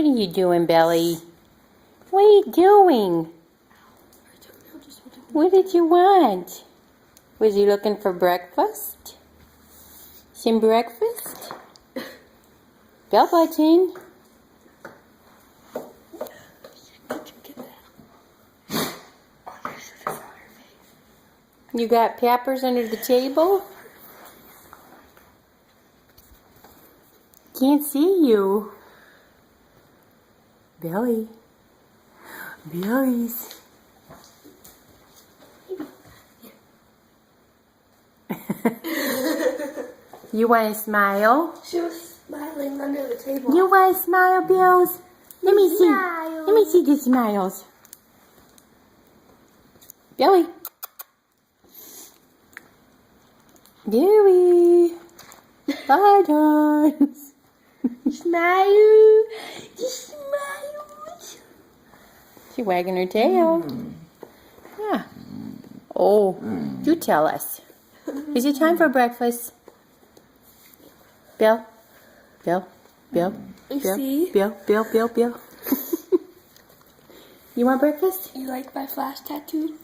What are you doing, Belly? What are you doing? What did you want? Was he looking for breakfast? Some breakfast? Bell button. You got peppers under the table? Can't see you. Belly. Bellies. You want to smile? She was smiling under the table. You want to smile, Bills? Let me see. Let me see the smiles. Belly. Belly. Buttons. Smile. Just smile. She's wagging her tail. Yeah. Oh, you tell us. Is it time for breakfast? Bill? Bill? Bill? Bill? Bill? Bill? Bill? You want breakfast? You like my flash tattoo?